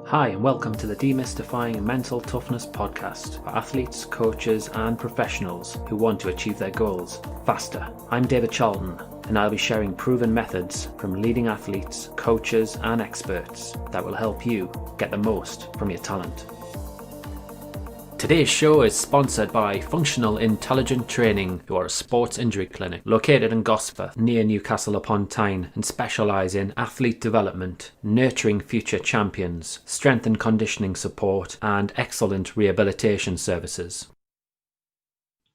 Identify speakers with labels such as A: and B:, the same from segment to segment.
A: Hi, and welcome to the Demystifying Mental Toughness podcast for athletes, coaches, and professionals who want to achieve their goals faster. I'm David Charlton, and I'll be sharing proven methods from leading athletes, coaches, and experts that will help you get the most from your talent. Today's show is sponsored by Functional Intelligent Training, who are a sports injury clinic located in Gosforth near Newcastle upon Tyne and specialise in athlete development, nurturing future champions, strength and conditioning support, and excellent rehabilitation services.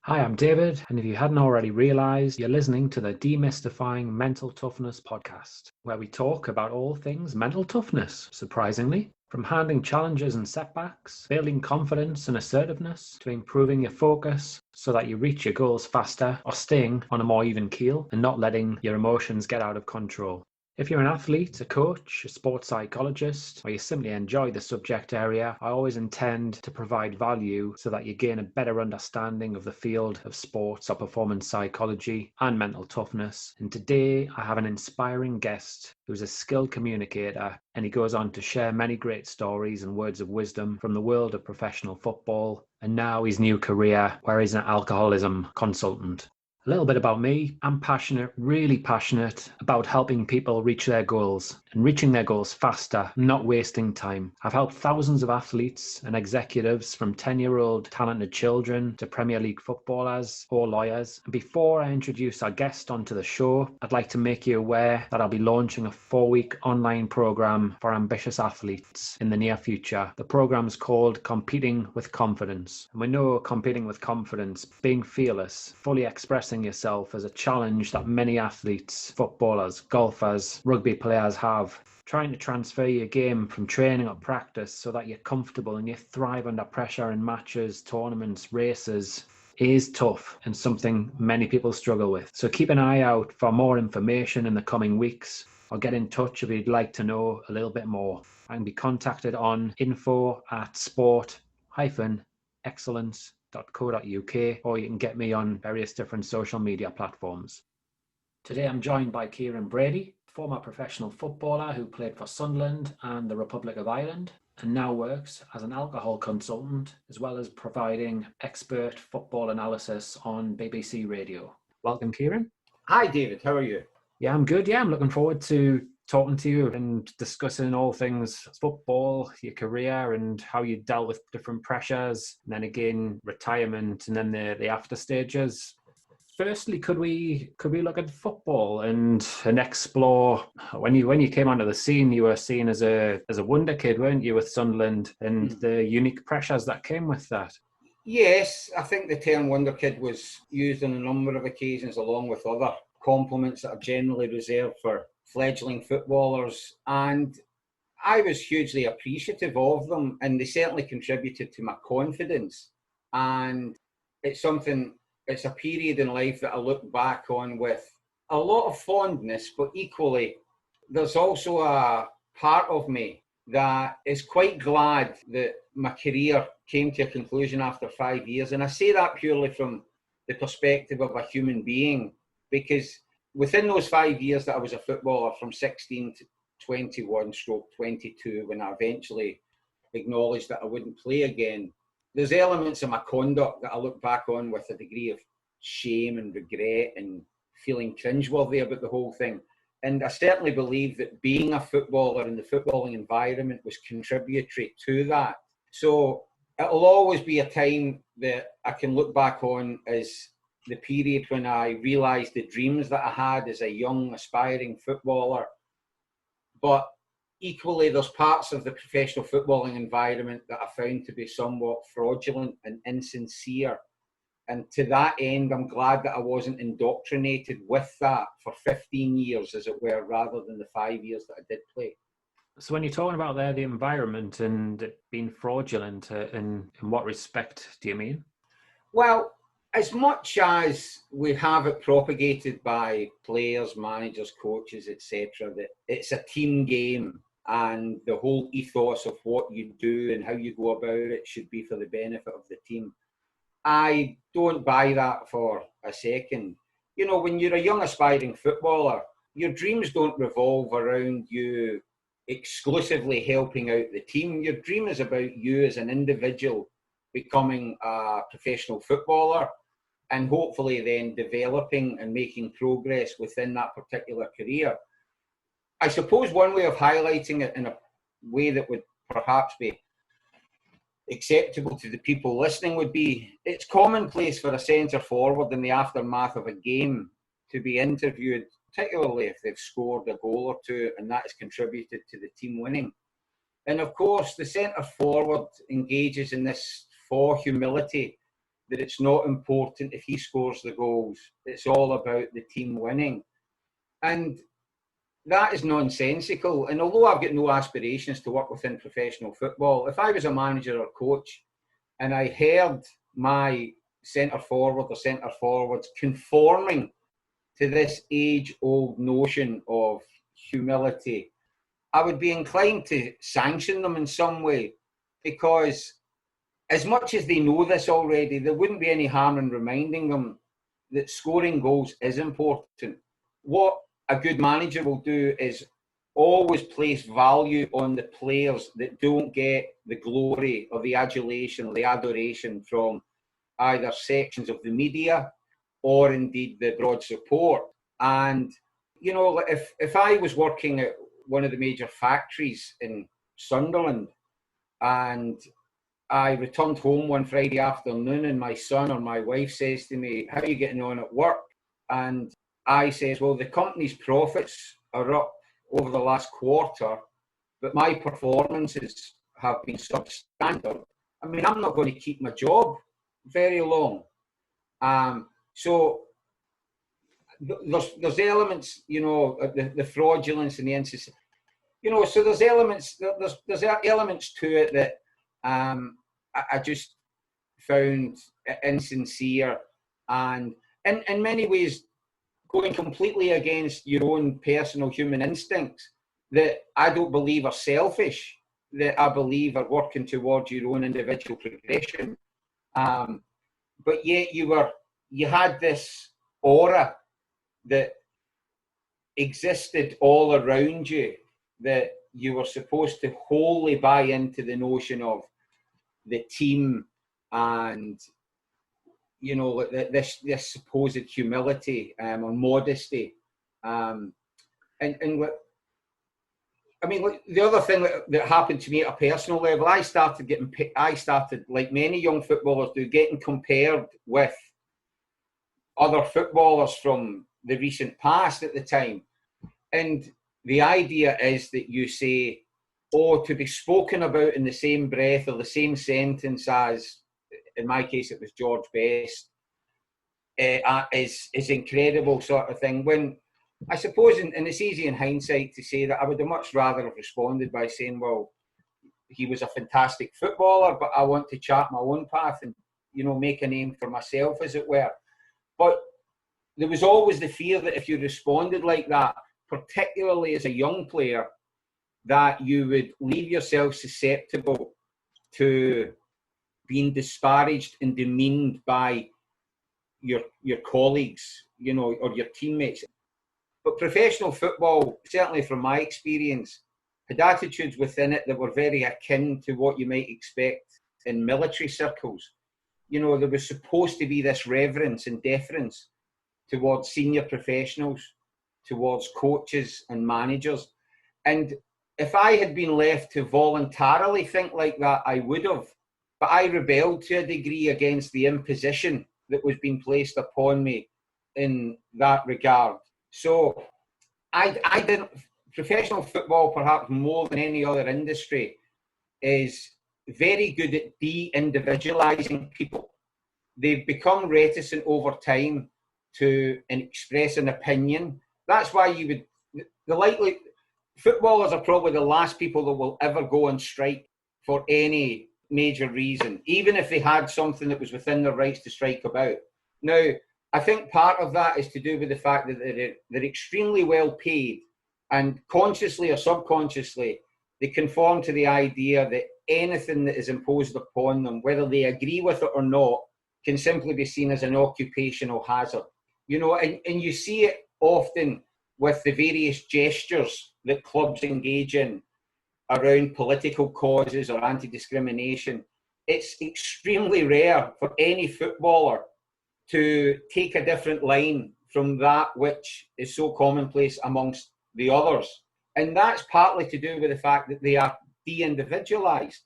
A: Hi, I'm David, and if you hadn't already realised, you're listening to the Demystifying Mental Toughness podcast, where we talk about all things mental toughness, surprisingly. From handling challenges and setbacks, building confidence and assertiveness, to improving your focus so that you reach your goals faster, or staying on a more even keel and not letting your emotions get out of control. If you're an athlete, a coach, a sports psychologist, or you simply enjoy the subject area, I always intend to provide value so that you gain a better understanding of the field of sports or performance psychology and mental toughness. And today I have an inspiring guest who's a skilled communicator, and he goes on to share many great stories and words of wisdom from the world of professional football and now his new career where he's an alcoholism consultant. A little bit about me. I'm passionate, really passionate about helping people reach their goals and reaching their goals faster, not wasting time. I've helped thousands of athletes and executives, from 10-year-old talented children to Premier League footballers or lawyers. And before I introduce our guest onto the show, I'd like to make you aware that I'll be launching a 4-week online program for ambitious athletes in the near future. The program's called Competing with Confidence. And we know competing with confidence, being fearless, fully expressing yourself, as a challenge that many athletes, footballers, golfers, rugby players have. Trying to transfer your game from training or practice so that you're comfortable and you thrive under pressure in matches, tournaments, races is tough and something many people struggle with. So keep an eye out for more information in the coming weeks, or get in touch if you'd like to know a little bit more. I can be contacted on info@sport-excellence.co.uk, or you can get me on various different social media platforms. Today I'm joined by Kieron Brady, former professional footballer who played for Sunderland and the Republic of Ireland, and now works as an alcohol consultant, as well as providing expert football analysis on BBC Radio. Welcome, Kieron.
B: Hi, David. How are you?
A: Yeah, I'm good. Yeah, I'm looking forward to talking to you and discussing all things football, your career, and how you dealt with different pressures, and then again retirement, and then the after stages. Firstly, could we look at football and explore when you came onto the scene? You were seen as a Wonderkid, weren't you, with Sunderland, and the unique pressures that came with that?
B: Yes, I think the term Wonderkid was used on a number of occasions, along with other compliments that are generally reserved for fledgling footballers, and I was hugely appreciative of them, and they certainly contributed to my confidence. And it's a period in life that I look back on with a lot of fondness, but equally, there's also a part of me that is quite glad that my career came to a conclusion after 5 years. And I say that purely from the perspective of a human being, because within those 5 years that I was a footballer, from 16 to 21/22, when I eventually acknowledged that I wouldn't play again, there's elements of my conduct that I look back on with a degree of shame and regret and feeling cringeworthy about the whole thing. And I certainly believe that being a footballer in the footballing environment was contributory to that. So it'll always be a time that I can look back on as the period when I realised the dreams that I had as a young, aspiring footballer. But equally, there's parts of the professional footballing environment that I found to be somewhat fraudulent and insincere. And to that end, I'm glad that I wasn't indoctrinated with that for 15 years, as it were, rather than the 5 years that I did play.
A: So when you're talking about there, the environment and it being fraudulent, in what respect do you mean?
B: Well, as much as we have it propagated by players, managers, coaches, etc., that it's a team game and the whole ethos of what you do and how you go about it should be for the benefit of the team, I don't buy that for a second. You know, when you're a young aspiring footballer, your dreams don't revolve around you exclusively helping out the team. Your dream is about you as an individual becoming a professional footballer and hopefully then developing and making progress within that particular career. I suppose one way of highlighting it in a way that would perhaps be acceptable to the people listening would be, it's commonplace for a centre forward in the aftermath of a game to be interviewed, particularly if they've scored a goal or two and that has contributed to the team winning. And of course, the centre forward engages in this for humility, that it's not important if he scores the goals. It's all about the team winning. And that is nonsensical. And although I've got no aspirations to work within professional football, if I was a manager or coach and I heard my centre forward or centre forwards conforming to this age-old notion of humility, I would be inclined to sanction them in some way, because as much as they know this already, there wouldn't be any harm in reminding them that scoring goals is important. What a good manager will do is always place value on the players that don't get the glory or the adulation or the adoration from either sections of the media or indeed the broad support. And, you know, if I was working at one of the major factories in Sunderland and I returned home one Friday afternoon and my son or my wife says to me, "How are you getting on at work?" And I says, "Well, the company's profits are up over the last quarter, but my performances have been substandard." I mean, I'm not going to keep my job very long. So there's elements, you know, the fraudulence and the insincere, you know. So there's elements to it that I just found insincere, and in many ways going completely against your own personal human instincts that I don't believe are selfish, that I believe are working towards your own individual progression. But yet you had this aura that existed all around you, that you were supposed to wholly buy into the notion of the team and, you know, this supposed humility or modesty. And I mean, the other thing that happened to me at a personal level, I started, like many young footballers do, getting compared with other footballers from the recent past at the time. And the idea is that you say, oh, to be spoken about in the same breath or the same sentence as, in my case, it was George Best, is incredible sort of thing. When I suppose, and it's easy in hindsight to say that I would have much rather have responded by saying, well, he was a fantastic footballer, but I want to chart my own path and, you know, make a name for myself, as it were. But there was always the fear that if you responded like that, particularly as a young player, that you would leave yourself susceptible to being disparaged and demeaned by your colleagues, you know, or your teammates. But professional football, certainly from my experience, had attitudes within it that were very akin to what you might expect in military circles. You know, there was supposed to be this reverence and deference towards senior professionals, towards coaches and managers. And if I had been left to voluntarily think like that, I would have. But I rebelled to a degree against the imposition that was being placed upon me in that regard. So I didn't. Professional football, perhaps more than any other industry, is very good at de-individualizing people. They've become reticent over time to express an opinion. That's why footballers are probably the last people that will ever go on strike for any major reason, even if they had something that was within their rights to strike about. Now, I think part of that is to do with the fact that they're extremely well paid, and consciously or subconsciously, they conform to the idea that anything that is imposed upon them, whether they agree with it or not, can simply be seen as an occupational hazard. You know, and you see it often with the various gestures that clubs engage in around political causes or anti-discrimination, it's extremely rare for any footballer to take a different line from that which is so commonplace amongst the others. And that's partly to do with the fact that they are de-individualised.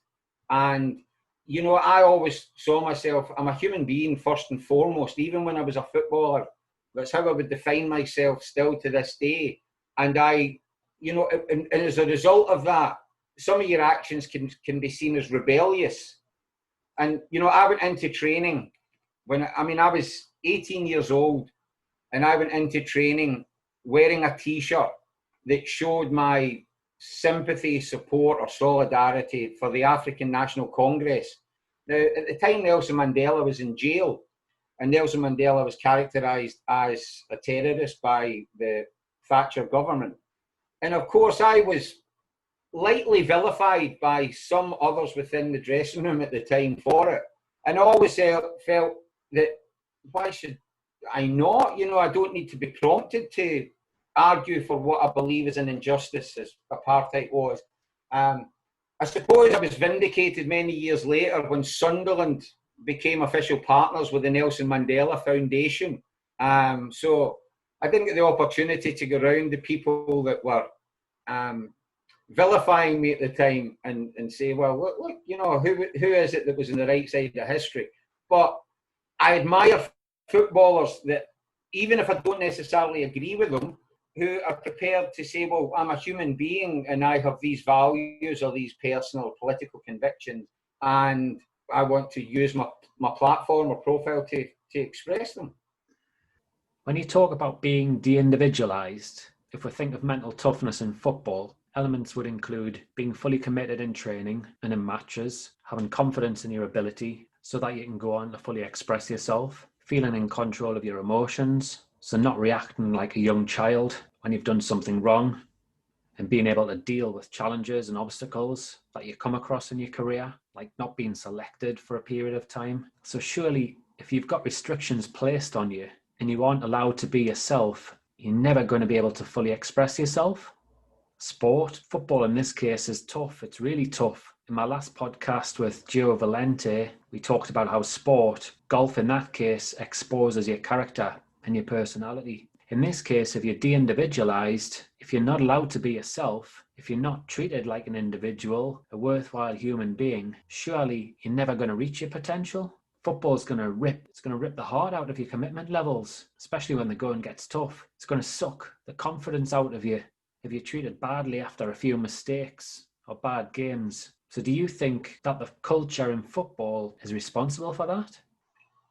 B: And, you know, I always saw myself, I'm a human being first and foremost, even when I was a footballer. That's how I would define myself still to this day. And I, you know, and as a result of that, some of your actions can be seen as rebellious. And, you know, I went into training I was 18 years old, and I went into training wearing a T-shirt that showed my sympathy, support, or solidarity for the African National Congress. Now, at the time, Nelson Mandela was in jail, and Nelson Mandela was characterised as a terrorist by the Thatcher government. And of course, I was lightly vilified by some others within the dressing room at the time for it. And I always felt that, why should I not? You know, I don't need to be prompted to argue for what I believe is an injustice, as apartheid was. I suppose I was vindicated many years later when Sunderland became official partners with the Nelson Mandela Foundation. So I didn't get the opportunity to go around the people that were vilifying me at the time and say, well, look, you know, who is it that was on the right side of history? But I admire footballers that, even if I don't necessarily agree with them, who are prepared to say, well, I'm a human being and I have these values or these personal political convictions, and I want to use my platform or profile to express them.
A: When you talk about being de-individualised, if we think of mental toughness in football, elements would include being fully committed in training and in matches, having confidence in your ability so that you can go on to fully express yourself, feeling in control of your emotions, so not reacting like a young child when you've done something wrong, and being able to deal with challenges and obstacles that you come across in your career, like not being selected for a period of time. So surely, if you've got restrictions placed on you and you aren't allowed to be yourself, you're never going to be able to fully express yourself. Sport, football in this case, is tough. It's really tough. In my last podcast with Gio Valente, we talked about how sport, golf in that case, exposes your character and your personality. In this case, if you're de-individualized, if you're not allowed to be yourself, if you're not treated like an individual, a worthwhile human being, surely you're never going to reach your potential. Football's going to rip. It's going to rip the heart out of your commitment levels, especially when the going gets tough. It's going to suck the confidence out of you if you're treated badly after a few mistakes or bad games. So do you think that the culture in football is responsible for that?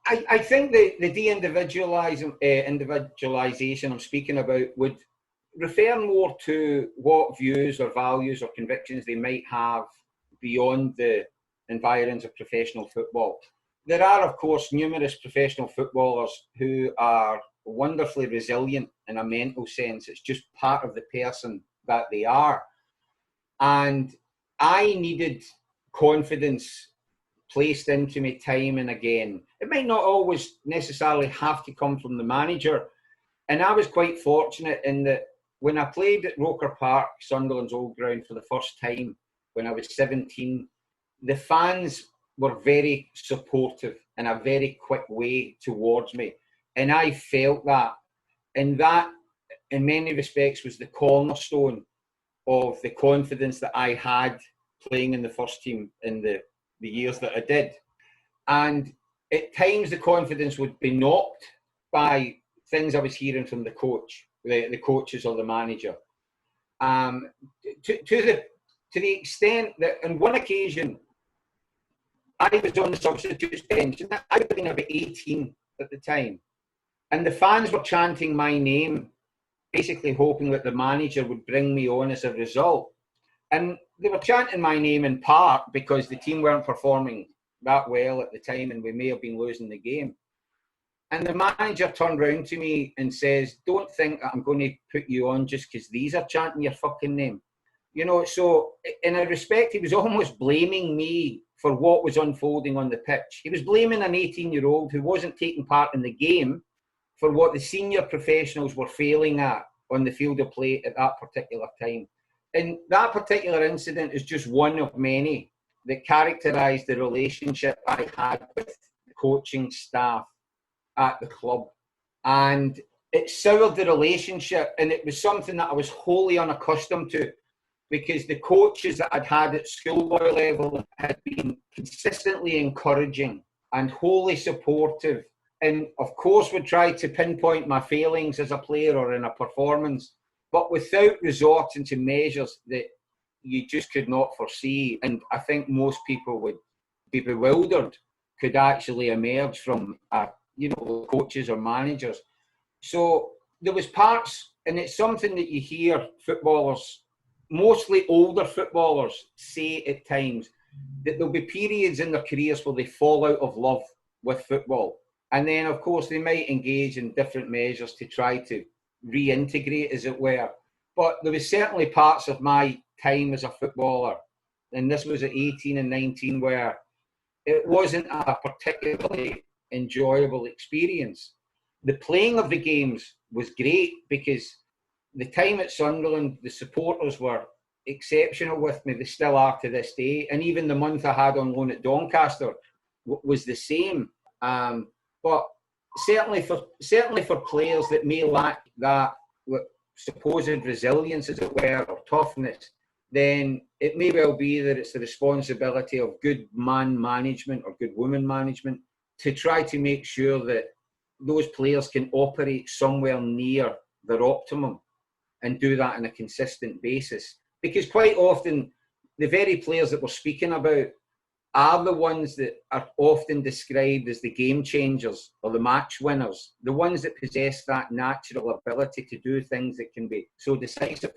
B: I think the de-individualisation I'm speaking about would refer more to what views or values or convictions they might have beyond the environs of professional football. There are, of course, numerous professional footballers who are wonderfully resilient in a mental sense. It's just part of the person that they are. And I needed confidence placed into me time and again. It might not always necessarily have to come from the manager. And I was quite fortunate in that when I played at Roker Park, Sunderland's old ground, for the first time when I was 17, the fans were very supportive in a very quick way towards me. And I felt that. And that, in many respects, was the cornerstone of the confidence that I had playing in the first team in the years that I did. And at times the confidence would be knocked by things I was hearing from the coach, the coaches or the manager. To the extent that on one occasion I was on the substitutes bench, and I would have been about 18 at the time, and the fans were chanting my name, basically hoping that the manager would bring me on as a result. And they were chanting my name in part because the team weren't performing that well at the time and we may have been losing the game. And the manager turned round to me and says, don't think that I'm going to put you on just because these are chanting your fucking name. You know, so in a respect, he was almost blaming me for what was unfolding on the pitch. He was blaming an 18-year-old who wasn't taking part in the game for what the senior professionals were failing at on the field of play at that particular time. And that particular incident is just one of many that characterised the relationship I had with the coaching staff at the club. And it soured the relationship, and it was something that I was wholly unaccustomed to, because the coaches that I'd had at schoolboy level had been consistently encouraging and wholly supportive, and of course would try to pinpoint my failings as a player or in a performance, but without resorting to measures that you just could not foresee. And I think most people would be bewildered could actually emerge from coaches or managers. So there was parts, and it's something that you hear footballers, mostly older footballers, say at times, that there'll be periods in their careers where they fall out of love with football. And then, of course, they might engage in different measures to try to reintegrate, as it were. But there was certainly parts of my time as a footballer, and this was at 18 and 19, where it wasn't a particularly enjoyable experience. The playing of the games was great, because the time at Sunderland, the supporters were exceptional with me. They still are to this day. And even the month I had on loan at Doncaster was the same. But certainly for players that may lack that supposed resilience, as it were, or toughness, then it may well be that it's the responsibility of good man management or good woman management to try to make sure that those players can operate somewhere near their optimum and do that on a consistent basis. Because quite often, the very players that we're speaking about are the ones that are often described as the game changers or the match winners, the ones that possess that natural ability to do things that can be so decisive.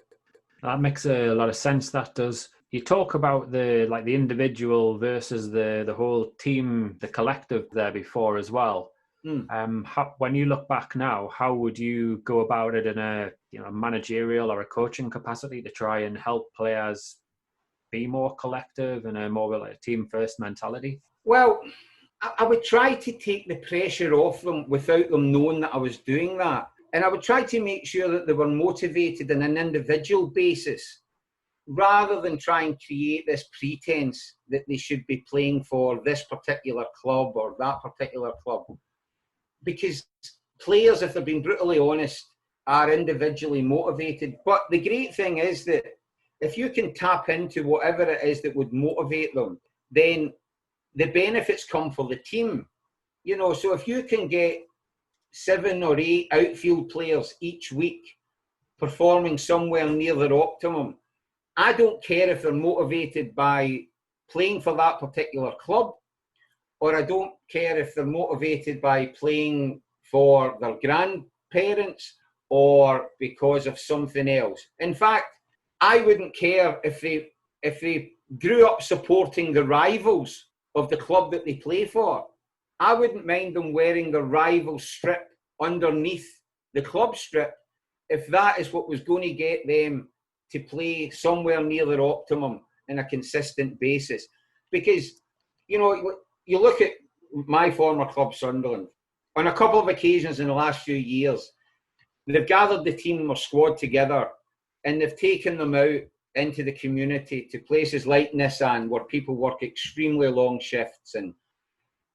A: That makes a lot of sense, that does. You talk about the individual versus the whole team, the collective there before as well. When you look back now, how would you go about it in a managerial or a coaching capacity to try and help players be more collective and a more like a team first mentality?
B: Well, I would try to take the pressure off them without them knowing that I was doing that. And I would try to make sure that they were motivated on an individual basis, rather than try and create this pretense that they should be playing for this particular club or that particular club. Because players, if they're being brutally honest, are individually motivated. But the great thing is that if you can tap into whatever it is that would motivate them, then the benefits come for the team. So if you can get 7 or 8 outfield players each week performing somewhere near their optimum, I don't care if they're motivated by playing for that particular club, or I don't care if they're motivated by playing for their grandparents or because of something else. In fact, I wouldn't care if they grew up supporting the rivals of the club that they play for. I wouldn't mind them wearing the rival strip underneath the club strip if that is what was going to get them to play somewhere near their optimum on a consistent basis. Because, you look at my former club, Sunderland, on a couple of occasions in the last few years, they've gathered the team or squad together and they've taken them out into the community to places like Nissan, where people work extremely long shifts and,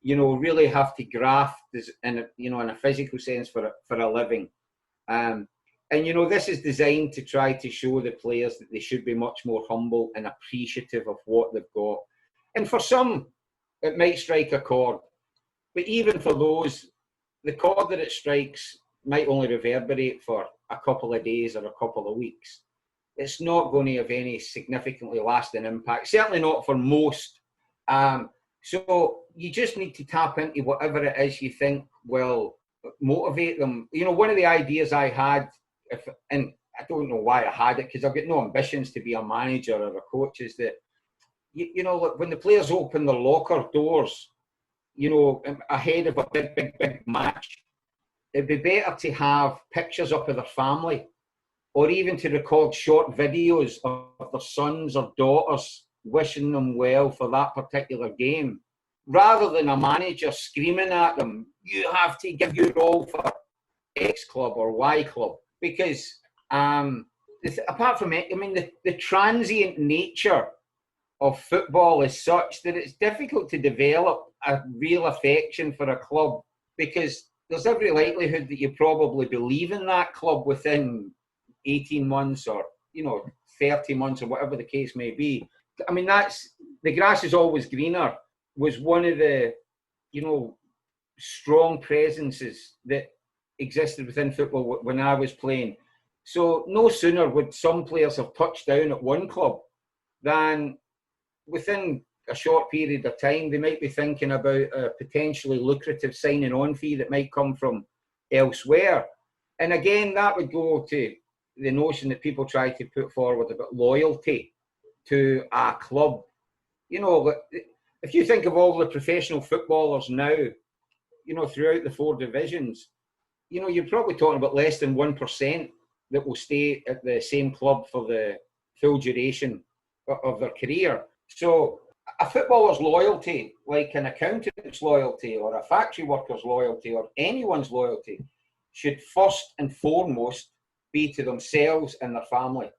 B: really have to graft in a physical sense for a living. And, this is designed to try to show the players that they should be much more humble and appreciative of what they've got. And for some, it might strike a chord. But even for those, the chord that it strikes might only reverberate for a couple of days or a couple of weeks. It's not going to have any significantly lasting impact, certainly not for most. So you just need to tap into whatever it is you think will motivate them. One of the ideas I had, and I don't know why I had it, because I've got no ambitions to be a manager or a coach, is that, when the players open their locker doors, ahead of a big match, it'd be better to have pictures up of their family, or even to record short videos of their sons or daughters wishing them well for that particular game, rather than a manager screaming at them, you have to give your all for X club or Y club. Because apart from it, I mean, the transient nature of football is such that it's difficult to develop a real affection for a club, because there's every likelihood that you probably believe in that club within 18 months or, 30 months or whatever the case may be. I mean, that's the grass is always greener was one of the, strong presences that existed within football when I was playing. So no sooner would some players have touched down at one club than within a short period of time, they might be thinking about a potentially lucrative signing on fee that might come from elsewhere. And again, that would go to the notion that people try to put forward about loyalty to a club. If you think of all the professional footballers now, throughout the 4 divisions, you're probably talking about less than 1% that will stay at the same club for the full duration of their career. So a footballer's loyalty, like an accountant's loyalty or a factory worker's loyalty or anyone's loyalty, should first and foremost be to themselves and their family.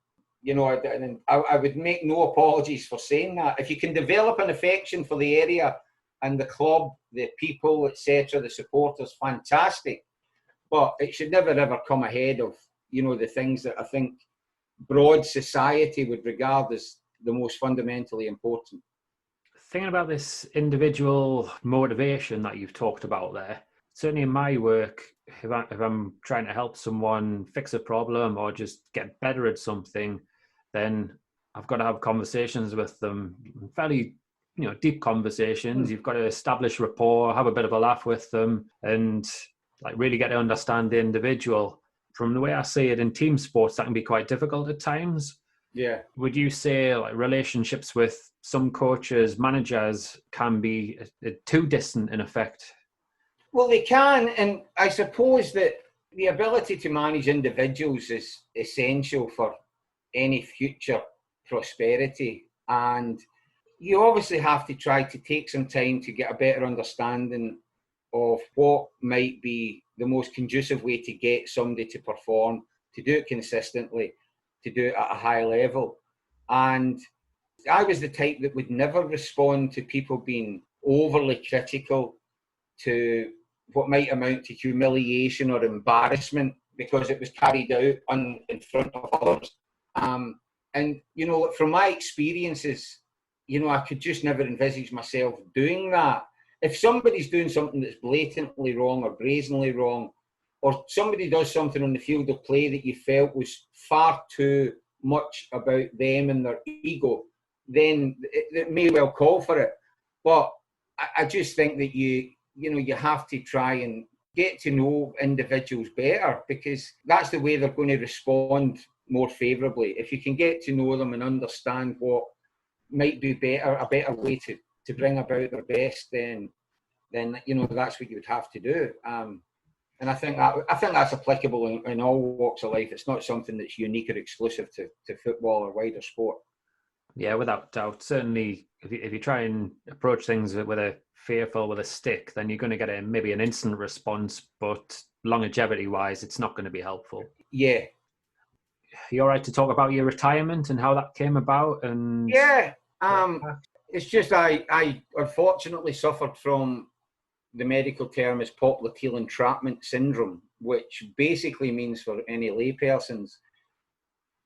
B: I would make no apologies for saying that. If you can develop an affection for the area and the club, the people, etc., the supporters, fantastic. But it should never, ever come ahead of, the things that I think broad society would regard as the most fundamentally important.
A: Thinking about this individual motivation that you've talked about there, certainly in my work, if I'm trying to help someone fix a problem or just get better at something, then I've got to have conversations with them, fairly, deep conversations. You've got to establish rapport, have a bit of a laugh with them, and really get to understand the individual. From the way I see it in team sports, that can be quite difficult at times.
B: Yeah.
A: Would you say relationships with some coaches, managers can be too distant in effect?
B: Well, they can, and I suppose that the ability to manage individuals is essential for any future prosperity. And you obviously have to try to take some time to get a better understanding of what might be the most conducive way to get somebody to perform, to do it consistently, to do it at a high level. And I was the type that would never respond to people being overly critical, to what might amount to humiliation or embarrassment because it was carried out in front of others. And, from my experiences, I could just never envisage myself doing that. If somebody's doing something that's blatantly wrong or brazenly wrong, or somebody does something on the field of play that you felt was far too much about them and their ego, then it may well call for it. But I just think that you have to try and get to know individuals better, because that's the way they're going to respond more favourably. If you can get to know them and understand what might be a better way to bring about their best, then that's what you would have to do. And I think that's applicable in all walks of life. It's not something that's unique or exclusive to football or wider sport. Yeah,
A: without doubt. Certainly, if you try and approach things with a stick, then you're going to get maybe an instant response, but longevity-wise, it's not going to be helpful.
B: Yeah.
A: Are you all right to talk about your retirement and how that came about? And
B: yeah, it's just I unfortunately suffered from the medical term is popliteal entrapment syndrome, which basically means, for any laypersons,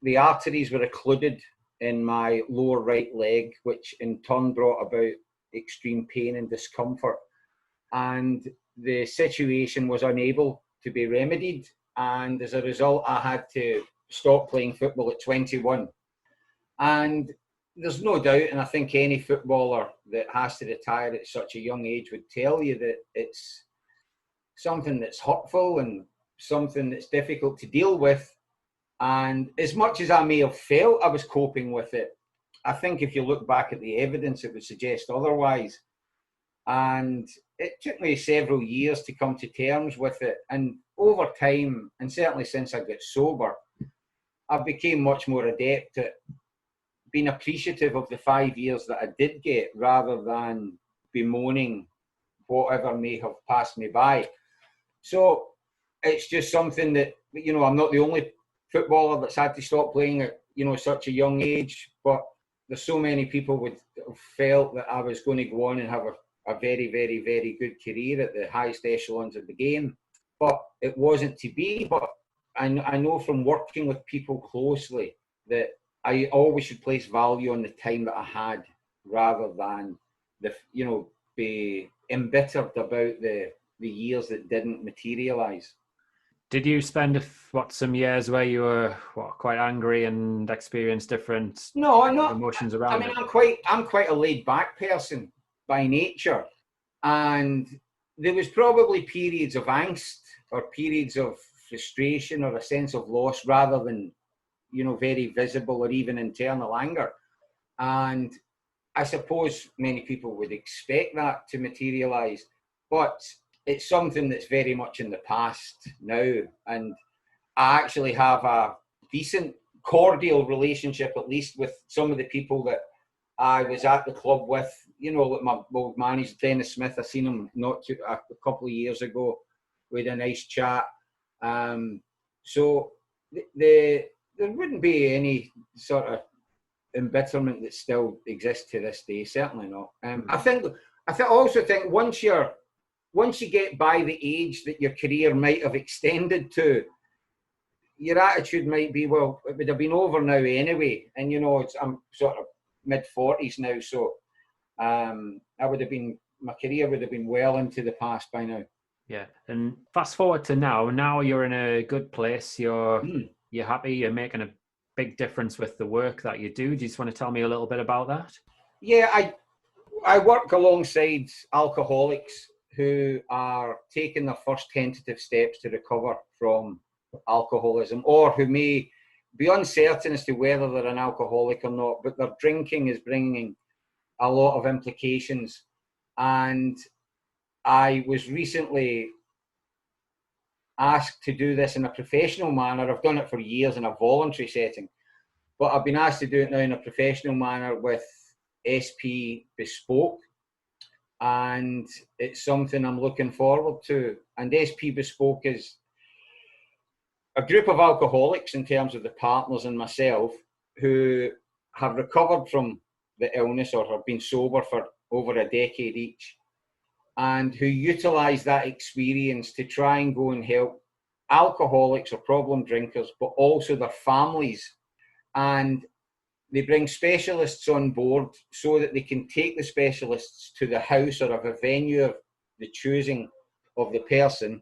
B: the arteries were occluded in my lower right leg, which in turn brought about extreme pain and discomfort. And the situation was unable to be remedied. And as a result, I had to stop playing football at 21. And there's no doubt, and I think any footballer that has to retire at such a young age would tell you that it's something that's hurtful and something that's difficult to deal with. And as much as I may have felt I was coping with it, I think if you look back at the evidence, it would suggest otherwise. And it took me several years to come to terms with it. And over time, and certainly since I got sober, I became much more adept at being appreciative of the 5 years that I did get, rather than bemoaning whatever may have passed me by. So it's just something that, I'm not the only footballer that's had to stop playing at, such a young age, but there's so many people would have felt that I was going to go on and have a very, very, very good career at the highest echelons of the game. But it wasn't to be. But I know from working with people closely that I always should place value on the time that I had, rather than be embittered about the years that didn't materialise.
A: Did you spend some years where you were quite angry and experienced different emotions around it?
B: I'm quite a laid back person by nature, and there was probably periods of angst or periods of frustration or a sense of loss, rather than very visible or even internal anger. And I suppose many people would expect that to materialise, but it's something that's very much in the past now. And I actually have a decent, cordial relationship, at least with some of the people that I was at the club with. Like my old man, he's Dennis Smith. I seen him a couple of years ago. We had a nice chat. So there wouldn't be any sort of embitterment that still exists to this day. Certainly not. I also think once you get by the age that your career might have extended to, your attitude might be, well, it would have been over now anyway. And I'm sort of mid-40s now, so my career would have been well into the past by now.
A: Yeah, and fast forward to now. Now you're in a good place. You're happy. You're making a big difference with the work that you do. Do you just want to tell me a little bit about that?
B: Yeah, I work alongside alcoholics who are taking their first tentative steps to recover from alcoholism, or who may be uncertain as to whether they're an alcoholic or not, but their drinking is bringing a lot of implications. And I was recently asked to do this in a professional manner. I've done it for years in a voluntary setting, but I've been asked to do it now in a professional manner with SP Bespoke. And it's something I'm looking forward to. And SP Bespoke is a group of alcoholics, in terms of the partners and myself, who have recovered from the illness or have been sober for over a decade each, and who utilise that experience to try and go and help alcoholics or problem drinkers, but also their families. And they bring specialists on board so that they can take the specialists to the house or of a venue of the choosing of the person.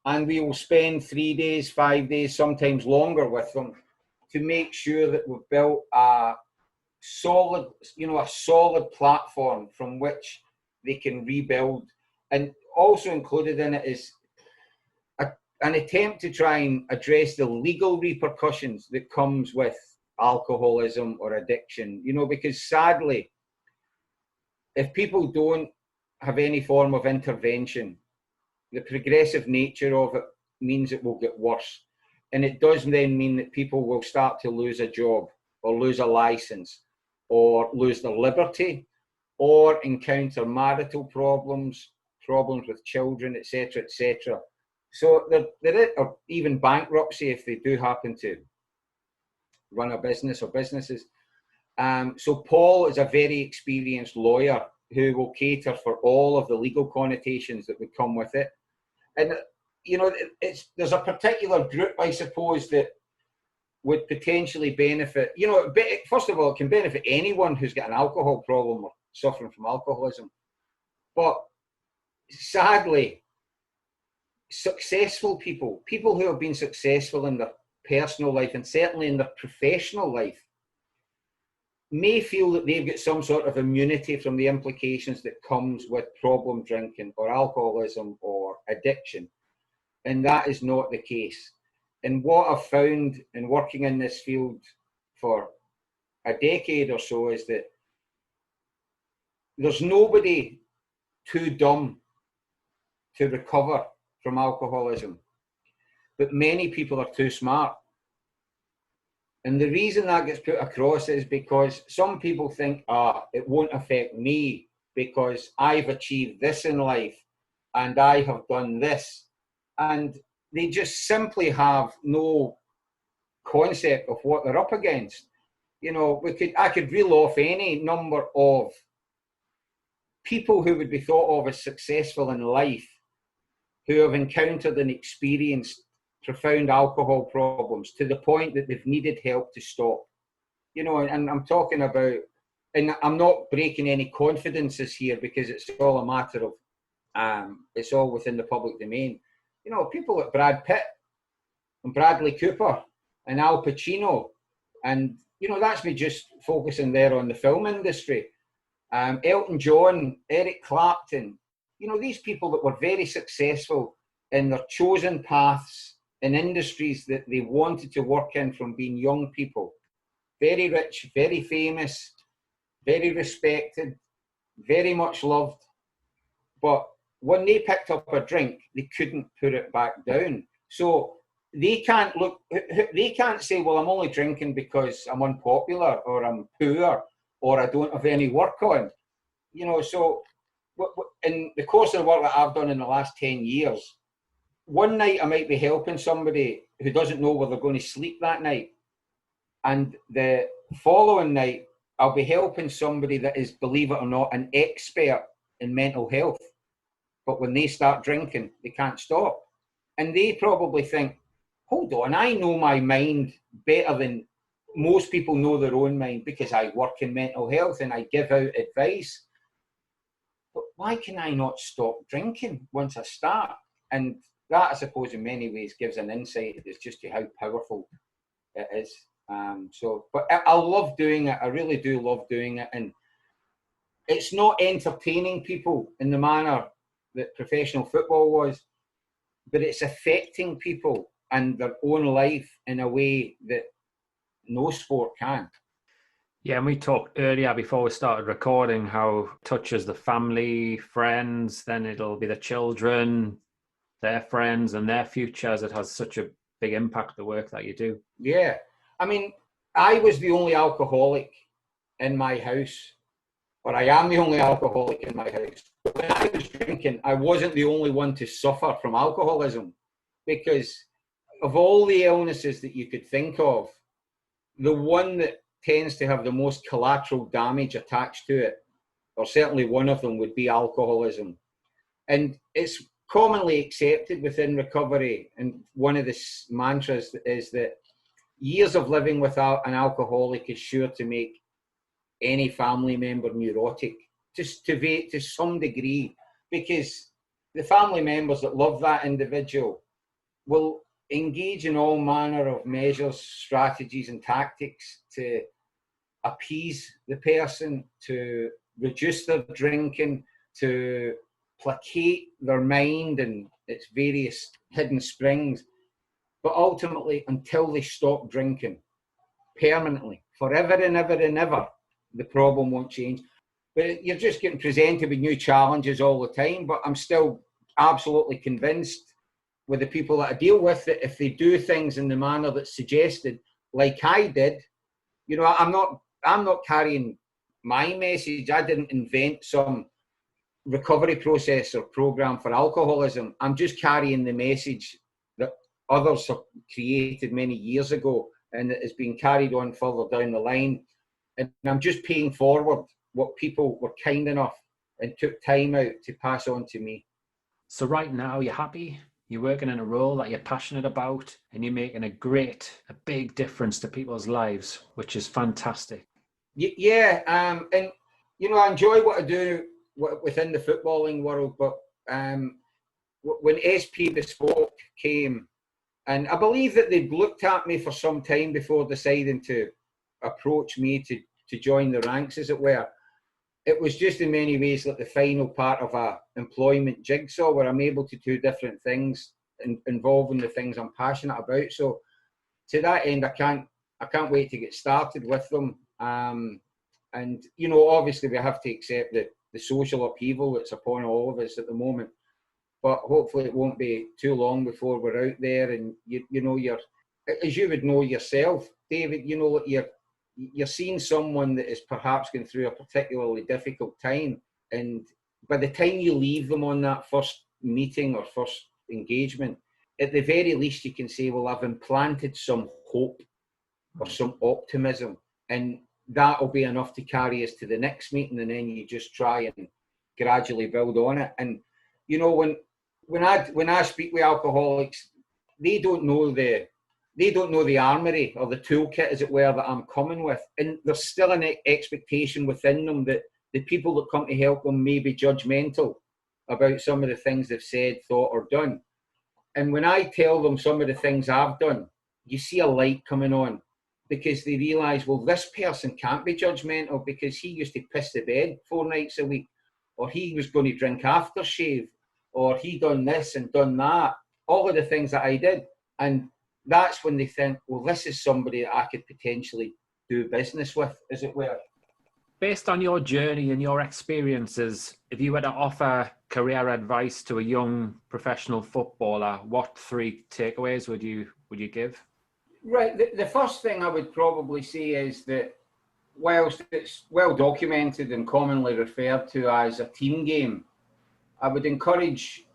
B: And we will spend 3 days, 5 days, sometimes longer with them, to make sure that we've built a solid platform from which they can rebuild. And also included in it is an attempt to try and address the legal repercussions that comes with alcoholism or addiction, because sadly, if people don't have any form of intervention, the progressive nature of it means it will get worse. And it does then mean that people will start to lose a job, or lose a license, or lose their liberty, or encounter marital problems with children, etc., etc. So or even bankruptcy if they do happen to run a business or businesses. So Paul is a very experienced lawyer who will cater for all of the legal connotations that would come with it. And there's a particular group, I suppose, that would potentially benefit. First of all, it can benefit anyone who's got an alcohol problem or suffering from alcoholism. But sadly, successful people who have been successful in their personal life and certainly in their professional life, may feel that they've got some sort of immunity from the implications that comes with problem drinking or alcoholism or addiction. And that is not the case. And what I've found in working in this field for a decade or so is that there's nobody too dumb to recover from alcoholism, but many people are too smart. And the reason that gets put across is because some people think, it won't affect me because I've achieved this in life and I have done this. And they just simply have no concept of what they're up against. You know, I could reel off any number of people who would be thought of as successful in life who have encountered and experienced profound alcohol problems to the point that they've needed help to stop. You know, and I'm talking about, and I'm not breaking any confidences here because it's all a matter of, it's all within the public domain. You know, people like Brad Pitt and Bradley Cooper and Al Pacino, and, you know, that's me just focusing there on the film industry. Elton John, Eric Clapton, you know, these people that were very successful in their chosen paths in industries that they wanted to work in from being young people. Very rich, very famous, very respected, very much loved. But when they picked up a drink, they couldn't put it back down. So they can't say, well, I'm only drinking because I'm unpopular or I'm poor or I don't have any work on. You know, so in the course of the work that I've done in the last 10 years, one night I might be helping somebody who doesn't know where they're going to sleep that night. And the following night, I'll be helping somebody that is, believe it or not, an expert in mental health. But when they start drinking, they can't stop. And they probably think, hold on, I know my mind better than most people know their own mind because I work in mental health and I give out advice. But why can I not stop drinking once I start? And that, I suppose, in many ways gives an insight as just to how powerful it is. But I love doing it. I really do love doing it. And it's not entertaining people in the manner that professional football was, but it's affecting people and their own life in a way that no sport can.
A: Yeah, and we talked earlier before we started recording how it touches the family, friends, then it'll be the children, their friends and their futures. It has such a big impact, the work that you do.
B: Yeah. I mean, I was the only alcoholic in my house, or I am the only alcoholic in my house. But when I was drinking, I wasn't the only one to suffer from alcoholism, because of all the illnesses that you could think of, the one that tends to have the most collateral damage attached to it, or certainly one of them, would be alcoholism. And it's commonly accepted within recovery, and one of the mantras is that years of living without an alcoholic is sure to make any family member neurotic, just to some degree, because the family members that love that individual will engage in all manner of measures, strategies and tactics to appease the person, to reduce their drinking, to placate their mind and its various hidden springs. But ultimately, until they stop drinking permanently, forever and ever and ever, the problem won't change. But you're just getting presented with new challenges all the time. But I'm still absolutely convinced with the people that I deal with that if they do things in the manner that's suggested, like I did, you know, I'm not carrying my message. I didn't invent some recovery process or program for alcoholism. I'm just carrying the message that others have created many years ago, and it has been carried on further down the line. And I'm just paying forward what people were kind enough and took time out to pass on to me.
A: So right now, you're happy, you're working in a role that you're passionate about, and you're making a big difference to people's lives, which is fantastic.
B: Yeah, and, you know, I enjoy what I do within the footballing world, but when SP Bespoke came, and I believe that they'd looked at me for some time before deciding to approach me to join the ranks, as it were. It was just in many ways like the final part of a employment jigsaw where I'm able to do different things involving the things I'm passionate about. So to that end, I can't wait to get started with them. And, you know, obviously we have to accept the social upheaval that's upon all of us at the moment. But hopefully it won't be too long before we're out there. And, you know, as you would know yourself, David, you know, you're seeing someone that is perhaps going through a particularly difficult time. And by the time you leave them on that first meeting or first engagement, at the very least you can say, well, I've implanted some hope or some optimism, and that'll be enough to carry us to the next meeting, and then you just try and gradually build on it. And you know, when I speak with alcoholics, they don't know the armory or the toolkit, as it were, that I'm coming with, and there's still an expectation within them that the people that come to help them may be judgmental about some of the things they've said, thought, or done. And when I tell them some of the things I've done, you see a light coming on, because they realise, well, this person can't be judgmental because he used to piss the bed 4 nights a week, or he was going to drink aftershave, or he done this and done that, all of the things that I did. And that's when they think, well, this is somebody that I could potentially do business with, as it were.
A: Based on your journey and your experiences, if you were to offer career advice to a young professional footballer, what 3 takeaways would you give?
B: Right. The first thing I would probably say is that whilst it's well documented and commonly referred to as a team game, I would encourage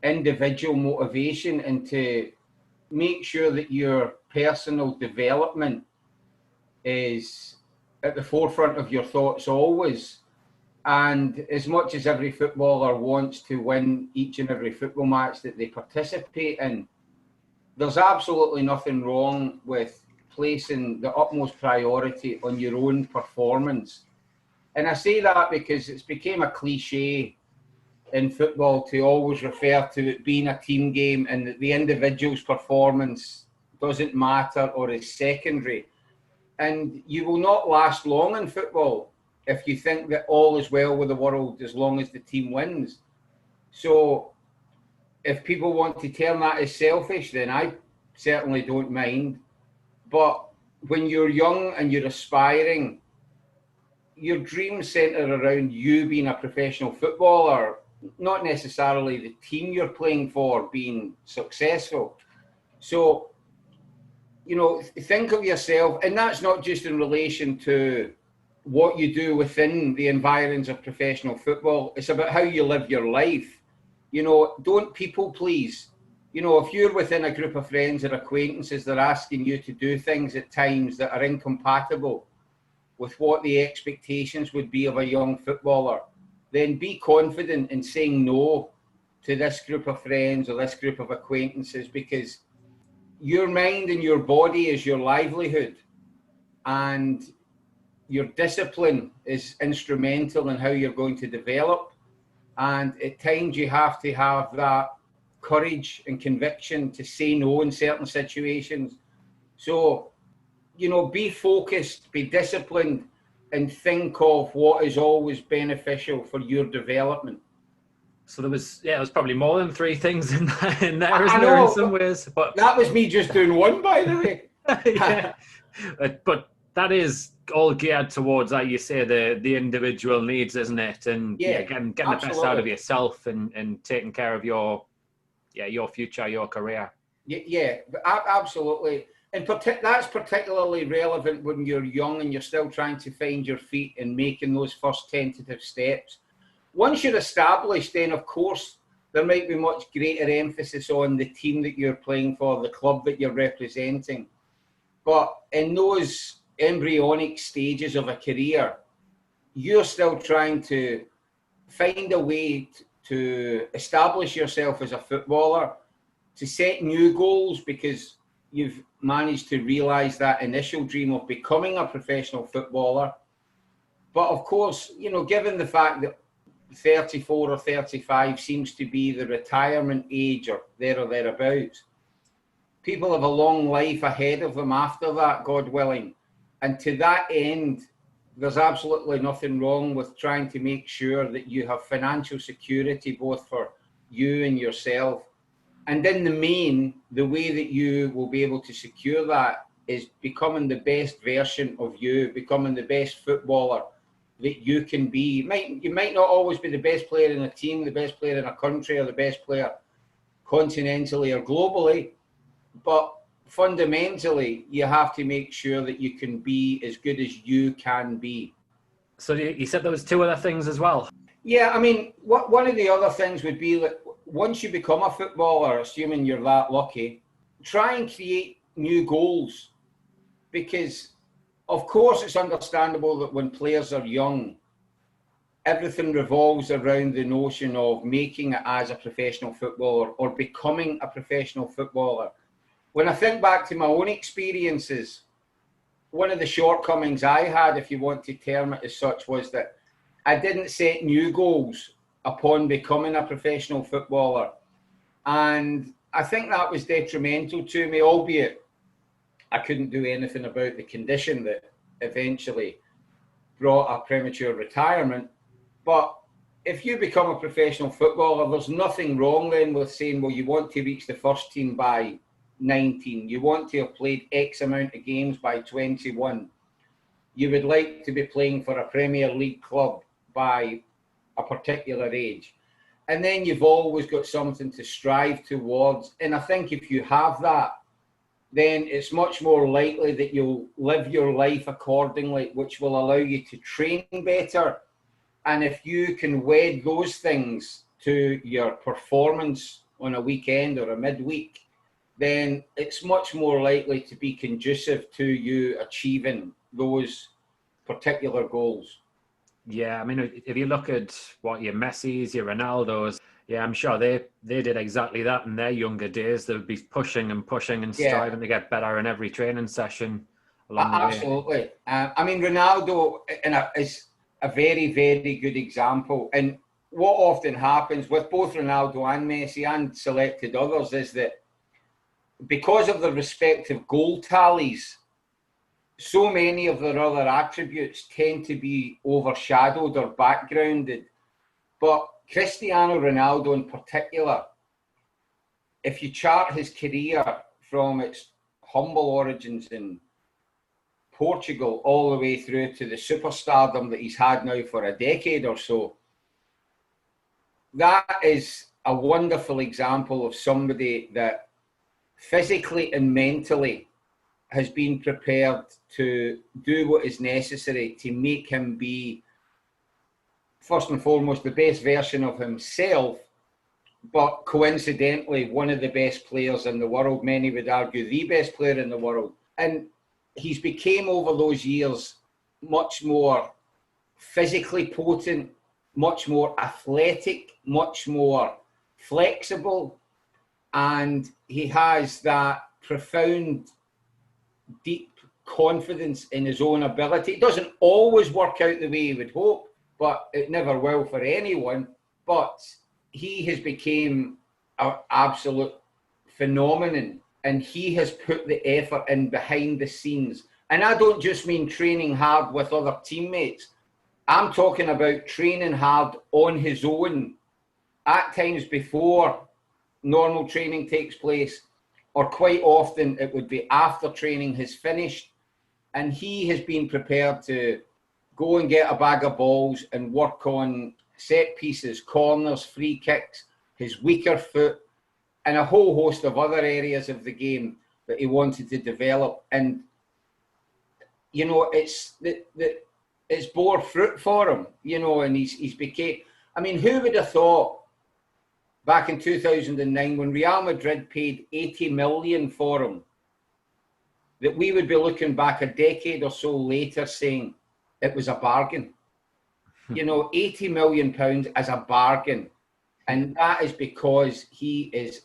B: individual motivation and to make sure that your personal development is at the forefront of your thoughts always. And as much as every footballer wants to win each and every football match that they participate in, there's absolutely nothing wrong with placing the utmost priority on your own performance. And I say that because it's become a cliche in football to always refer to it being a team game and that the individual's performance doesn't matter or is secondary. And you will not last long in football if you think that all is well with the world as long as the team wins. So if people want to term that as selfish, then I certainly don't mind. But when you're young and you're aspiring, your dreams centre around you being a professional footballer, not necessarily the team you're playing for being successful. So, you know, think of yourself, and that's not just in relation to what you do within the environs of professional football. It's about how you live your life. You know, don't people please. You know, if you're within a group of friends or acquaintances, they're asking you to do things at times that are incompatible with what the expectations would be of a young footballer, then be confident in saying no to this group of friends or this group of acquaintances, because your mind and your body is your livelihood, and your discipline is instrumental in how you're going to develop. And at times you have to have that courage and conviction to say no in certain situations. So, you know, be focused, be disciplined, and think of what is always beneficial for your development.
A: So there was probably more than 3 things in there, isn't there, in some ways? But
B: that was me just doing one, by the way.
A: Yeah. But that is all geared towards, like you say, the individual needs, isn't it? And getting the best out of yourself and taking care of your future, your career.
B: Yeah, absolutely. And that's particularly relevant when you're young and you're still trying to find your feet and making those first tentative steps. Once you're established, then of course there might be much greater emphasis on the team that you're playing for, the club that you're representing. But in those embryonic stages of a career, you're still trying to find a way to establish yourself as a footballer, to set new goals because you've managed to realise that initial dream of becoming a professional footballer. But of course, you know, given the fact that 34 or 35 seems to be the retirement age or thereabouts, people have a long life ahead of them after that, God willing. And to that end, there's absolutely nothing wrong with trying to make sure that you have financial security both for you and yourself. And in the main, the way that you will be able to secure that is becoming the best version of you, becoming the best footballer that you can be. You might not always be the best player in a team, the best player in a country, or the best player continentally or globally, but fundamentally, you have to make sure that you can be as good as you can be.
A: So you said there was 2 other things as well?
B: Yeah, I mean, one of the other things would be that once you become a footballer, assuming you're that lucky, try and create new goals. because of course it's understandable that when players are young, everything revolves around the notion of making it as a professional footballer or becoming a professional footballer. When I think back to my own experiences, one of the shortcomings I had, if you want to term it as such, was that I didn't set new goals upon becoming a professional footballer. And I think that was detrimental to me, albeit I couldn't do anything about the condition that eventually brought a premature retirement. But if you become a professional footballer, there's nothing wrong then with saying, well, you want to reach the first team by 19. You want to have played X amount of games by 21. You would like to be playing for a Premier League club by a particular age. And then you've always got something to strive towards. And I think if you have that, then it's much more likely that you'll live your life accordingly, which will allow you to train better. And if you can wed those things to your performance on a weekend or a midweek, then it's much more likely to be conducive to you achieving those particular goals.
A: Yeah, I mean, if you look at what your Messis, your Ronaldos, yeah, I'm sure they did exactly that in their younger days. They would be pushing and striving to get better in every training session along the way.
B: Absolutely. I mean, Ronaldo is a very, very good example. And what often happens with both Ronaldo and Messi and selected others is that because of their respective goal tallies, so many of their other attributes tend to be overshadowed or backgrounded. But Cristiano Ronaldo in particular, if you chart his career from its humble origins in Portugal all the way through to the superstardom that he's had now for a decade or so, that is a wonderful example of somebody that physically and mentally has been prepared to do what is necessary to make him be, first and foremost, the best version of himself, but coincidentally, one of the best players in the world. Many would argue the best player in the world. And he's became over those years much more physically potent, much more athletic, much more flexible, and he has that profound, deep confidence in his own ability. It doesn't always work out the way he would hope, but it never will for anyone. But he has become an absolute phenomenon, and he has put the effort in behind the scenes. And I don't just mean training hard with other teammates. I'm talking about training hard on his own, at times before normal training takes place, or quite often it would be after training has finished. And he has been prepared to go and get a bag of balls and work on set pieces, corners, free kicks, his weaker foot, and a whole host of other areas of the game that he wanted to develop. And, you know, it's bore fruit for him, you know, and he's became, I mean, who would have thought back in 2009 when Real Madrid paid 80 million for him, that we would be looking back a decade or so later saying it was a bargain. You know, 80 million pounds as a bargain. And that is because he is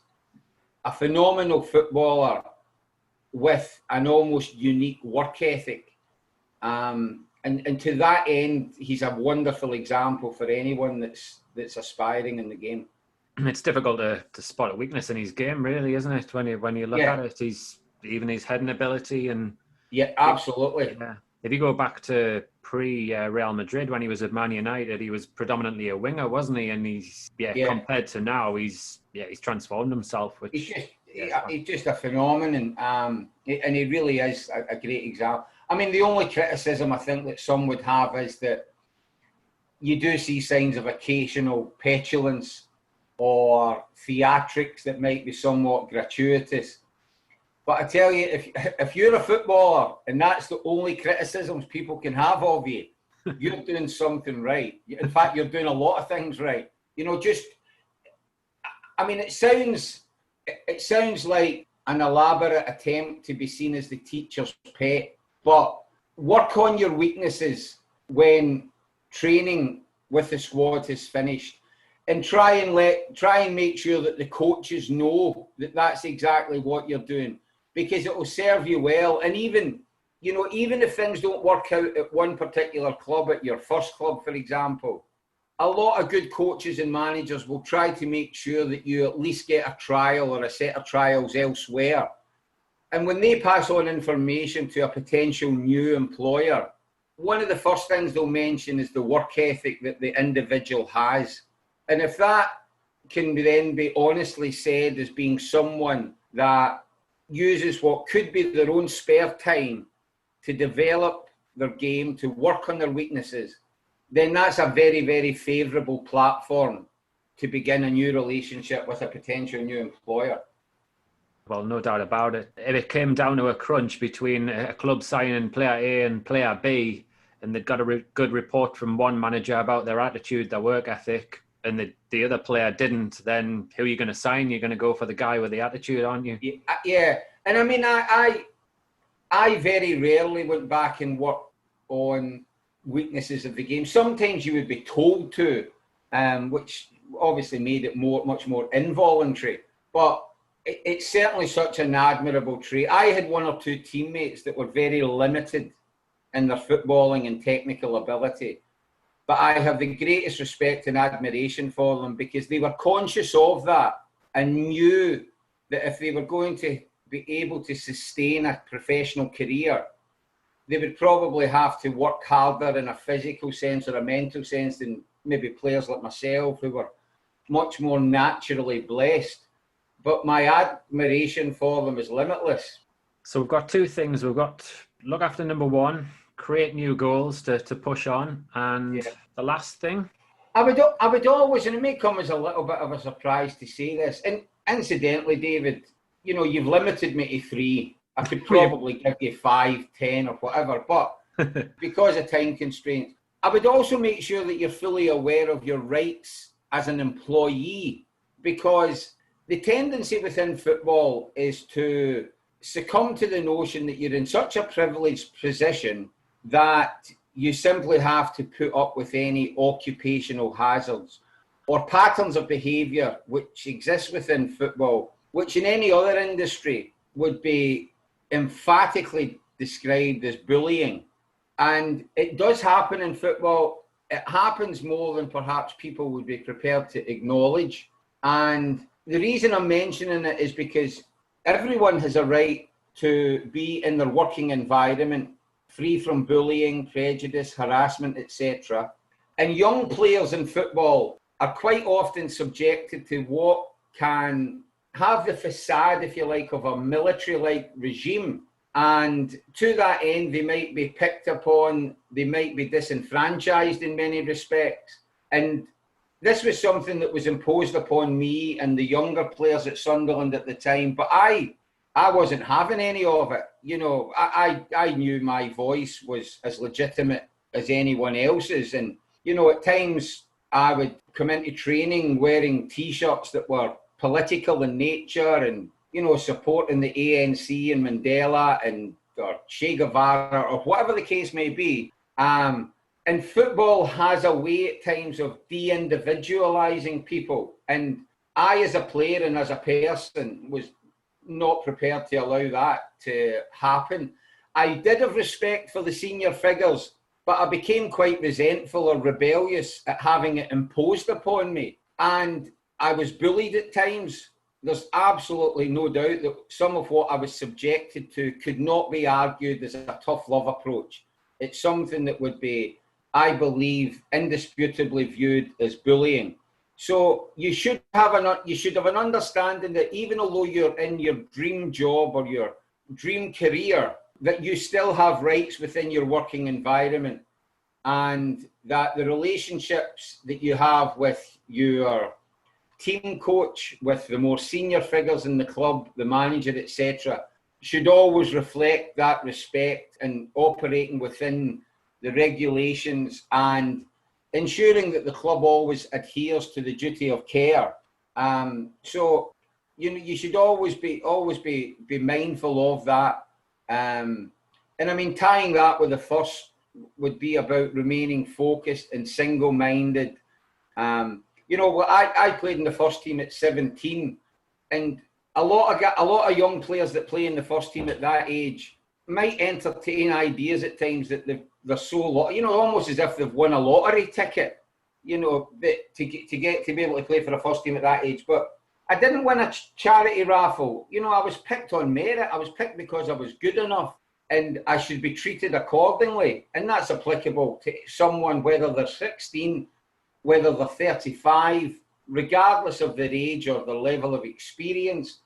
B: a phenomenal footballer with an almost unique work ethic. And to that end, he's a wonderful example for anyone that's aspiring in the game.
A: It's difficult to spot a weakness in his game, really, isn't it? When you look at it, even his heading ability and
B: absolutely.
A: If you go back to pre-Real Madrid when he was at Man United, he was predominantly a winger, wasn't he? And he's compared to now, he's transformed himself. Which
B: he's just a phenomenon, and he really is a great example. I mean, the only criticism I think that some would have is that you do see signs of occasional petulance or theatrics that might be somewhat gratuitous. But I tell you, if you're a footballer and that's the only criticisms people can have of you, you're doing something right. In fact, you're doing a lot of things right. You know, I mean, it sounds like an elaborate attempt to be seen as the teacher's pet. but work on your weaknesses when training with the squad is finished, and try and make sure that the coaches know that that's exactly what you're doing, because it will serve you well. And even if things don't work out at one particular club, at your first club, for example, a lot of good coaches and managers will try to make sure that you at least get a trial or a set of trials elsewhere. And when they pass on information to a potential new employer, one of the first things they'll mention is the work ethic that the individual has. And if that can then be honestly said as being someone that uses what could be their own spare time to develop their game, to work on their weaknesses, then that's a very, very favourable platform to begin a new relationship with a potential new employer.
A: Well, no doubt about it. If it came down to a crunch between a club signing player A and player B, and they'd got a good report from one manager about their attitude, their work ethic, and the other player didn't, then who are you going to sign? You're going to go for the guy with the attitude, aren't you?
B: Yeah. And I mean, I very rarely went back and worked on weaknesses of the game. Sometimes you would be told to, which obviously made it much more involuntary. But it's certainly such an admirable trait. I had one or two teammates that were very limited in their footballing and technical ability, but I have the greatest respect and admiration for them, because they were conscious of that and knew that if they were going to be able to sustain a professional career, they would probably have to work harder in a physical sense or a mental sense than maybe players like myself, who were much more naturally blessed. But my admiration for them is limitless.
A: So we've got two things. We've got look after number one, create new goals to push on. And the last thing?
B: I would always, and it may come as a little bit of a surprise to say this, and incidentally, David, you've limited me to 3. I could probably give you 5, 10 or whatever, but because of time constraints, I would also make sure that you're fully aware of your rights as an employee, because the tendency within football is to succumb to the notion that you're in such a privileged position that you simply have to put up with any occupational hazards or patterns of behaviour which exist within football, which in any other industry would be emphatically described as bullying. And it does happen in football. It happens more than perhaps people would be prepared to acknowledge. And the reason I'm mentioning it is because everyone has a right to be in their working environment free from bullying, prejudice, harassment, etc. And young players in football are quite often subjected to what can have the facade, if you like, of a military-like regime. And to that end, they might be picked upon, they might be disenfranchised in many respects. And this was something that was imposed upon me and the younger players at Sunderland at the time, but I wasn't having any of it. I knew my voice was as legitimate as anyone else's. And, at times I would come into training wearing T-shirts that were political in nature and, supporting the ANC and Mandela or Che Guevara or whatever the case may be. And football has a way at times of de-individualising people. And I, as a player and as a person, was not prepared to allow that to happen. I did have respect for the senior figures, but I became quite resentful or rebellious at having it imposed upon me. And I was bullied at times. There's absolutely no doubt that some of what I was subjected to could not be argued as a tough love approach. It's something that would be, I believe, indisputably viewed as bullying. So you should have an understanding that even although you're in your dream job or your dream career, that you still have rights within your working environment, and that the relationships that you have with your team coach, with the more senior figures in the club, the manager, etc., should always reflect that respect and operating within the regulations and ensuring that the club always adheres to the duty of care. So you should always be mindful of that. And I mean, tying that with the first would be about remaining focused and single-minded. I played in the first team at 17, and a lot of young players that play in the first team at that age might entertain ideas at times that they're so almost as if they've won a lottery ticket, that to be able to play for the first team at that age. But I didn't win a charity raffle. I was picked on merit. I was picked because I was good enough, and I should be treated accordingly. And that's applicable to someone, whether they're 16, whether they're 35, regardless of their age or their level of experience.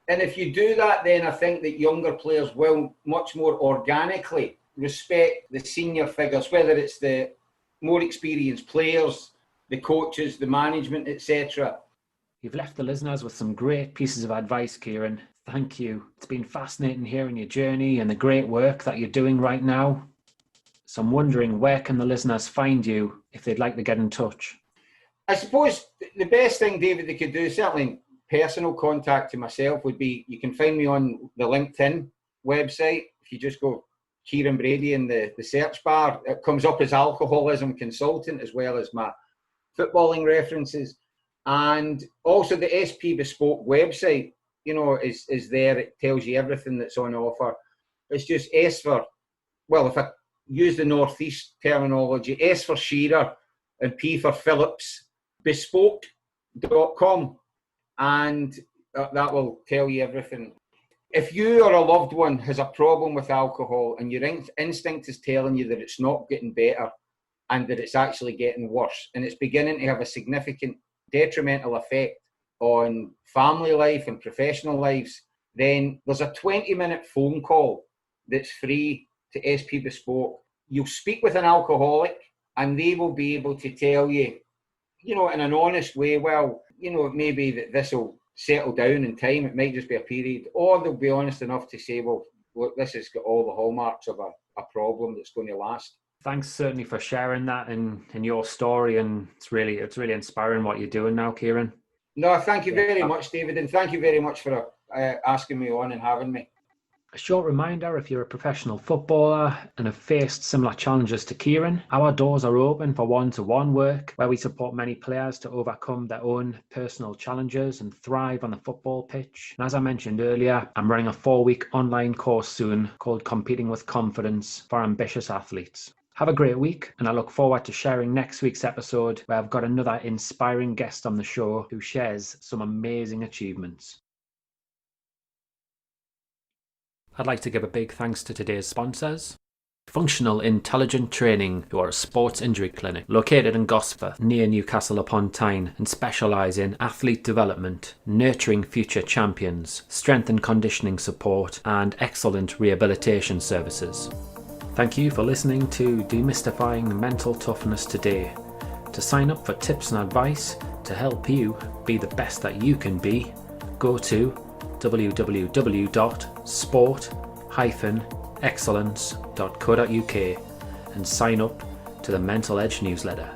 B: And if you do that, then I think that younger players will much more organically respect the senior figures, whether it's the more experienced players, the coaches, the management, etc.
A: You've left the listeners with some great pieces of advice, Kieron. Thank you. It's been fascinating hearing your journey and the great work that you're doing right now. So I'm wondering, where can the listeners find you if they'd like to get in touch?
B: I suppose the best thing, David, they could do, certainly personal contact to myself, would be, you can find me on the LinkedIn website. If you just go Kieron Brady in the search bar, it comes up as Alcoholism Consultant, as well as my footballing references. And also the SP Bespoke website, is there. It tells you everything that's on offer. It's just if I use the Northeast terminology, S for Shearer and P for Phillips, bespoke.com. And that will tell you everything. If you or a loved one has a problem with alcohol and your instinct is telling you that it's not getting better and that it's actually getting worse, and it's beginning to have a significant detrimental effect on family life and professional lives, then there's a 20-minute phone call that's free to SP Bespoke. You'll speak with an alcoholic and they will be able to tell you, in an honest way, well, it may be that this will settle down in time, it might just be a period, or they'll be honest enough to say, well, look, this has got all the hallmarks of a problem that's going to last.
A: Thanks certainly for sharing that in your story, and it's really inspiring what you're doing now, Kieron.
B: No, thank you very much, David, and thank you very much for asking me on and having me.
A: A short reminder, if you're a professional footballer and have faced similar challenges to Kieron, our doors are open for one-to-one work where we support many players to overcome their own personal challenges and thrive on the football pitch. And as I mentioned earlier, I'm running a 4-week online course soon called Competing with Confidence for ambitious athletes. Have a great week, and I look forward to sharing next week's episode where I've got another inspiring guest on the show who shares some amazing achievements. I'd like to give a big thanks to today's sponsors. Functional Intelligent Training, who are a sports injury clinic located in Gosforth near Newcastle upon Tyne and specialise in athlete development, nurturing future champions, strength and conditioning support and excellent rehabilitation services. Thank you for listening to Demystifying Mental Toughness today. To sign up for tips and advice to help you be the best that you can be, go to www.sport-excellence.co.uk and sign up to the Mental Edge newsletter.